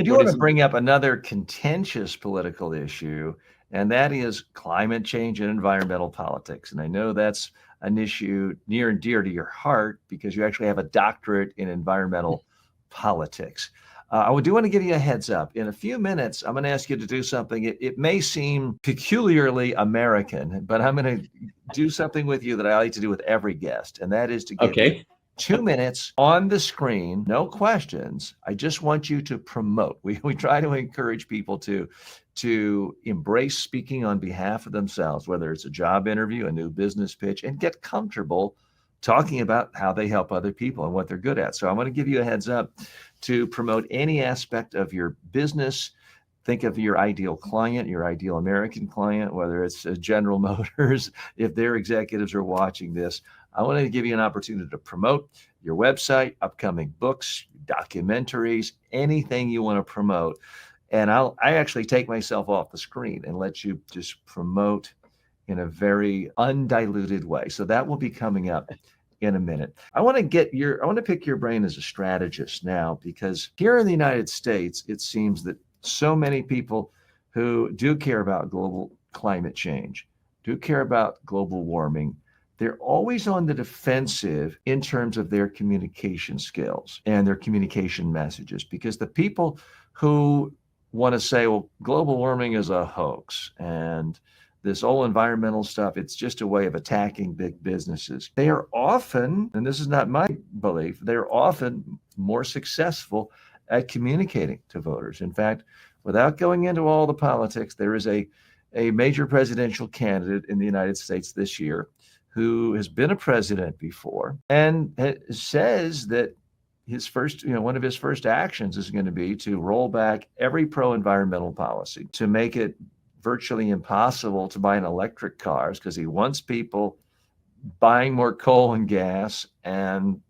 do want to bring up another contentious political issue, and that is climate change and environmental politics. And I know that's an issue near and dear to your heart because you actually have a doctorate in environmental politics. I do want to give you a heads up. In a few minutes, I'm going to ask you to do something. It may seem peculiarly American, but I'm going to do something with you that I like to do with every guest, and that is to give you 2 minutes on the screen, no questions. I just want you to promote. We try to encourage people to embrace speaking on behalf of themselves, whether it's a job interview, a new business pitch, and get comfortable talking about how they help other people and what they're good at. So I'm going to give you a heads up to promote any aspect of your business. Think of your ideal client, your ideal American client, whether it's General Motors, if their executives are watching this. I want to give you an opportunity to promote your website, upcoming books, documentaries, anything you want to promote. And I actually take myself off the screen and let you just promote in a very undiluted way. So that will be coming up in a minute. I want to pick your brain as a strategist now, because here in the United States, it seems that so many people who do care about global climate change, do care about global warming, they're always on the defensive in terms of their communication skills and their communication messages, because the people who want to say, well, global warming is a hoax and this whole environmental stuff, it's just a way of attacking big businesses. They are often, and this is not my belief, they're often more successful at communicating to voters. In fact, without going into all the politics, there is a major presidential candidate in the United States this year who has been a president before and says that his first, one of his first actions is going to be to roll back every pro-environmental policy, to make it virtually impossible to buy an electric cars, because he wants people buying more coal and gas and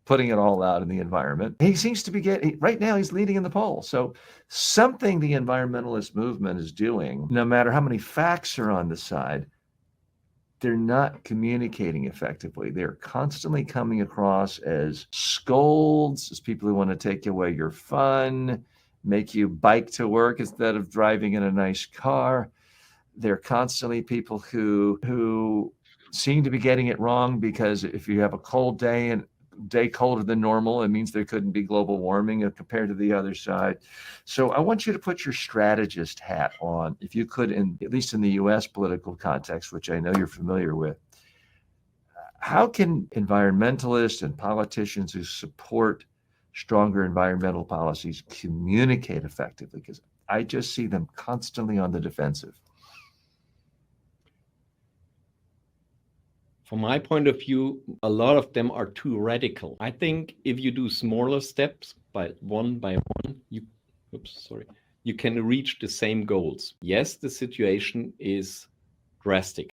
putting it all out in the environment. He seems to be right now he's leading in the polls. So something the environmentalist movement is doing, no matter how many facts are on the side, they're not communicating effectively. They're constantly coming across as scolds, as people who want to take away your fun, make you bike to work instead of driving in a nice car. They're constantly people who seem to be getting it wrong, because if you have a cold day and day colder than normal, it means there couldn't be global warming compared to the other side. So I want you to put your strategist hat on, if you could, at least in the US political context, which I know you're familiar with. How can environmentalists and politicians who support stronger environmental policies communicate effectively? Because I just see them constantly on the defensive. From my point of view, a lot of them are too radical. I think if you do smaller steps by one, you can reach the same goals. Yes, the situation is drastic.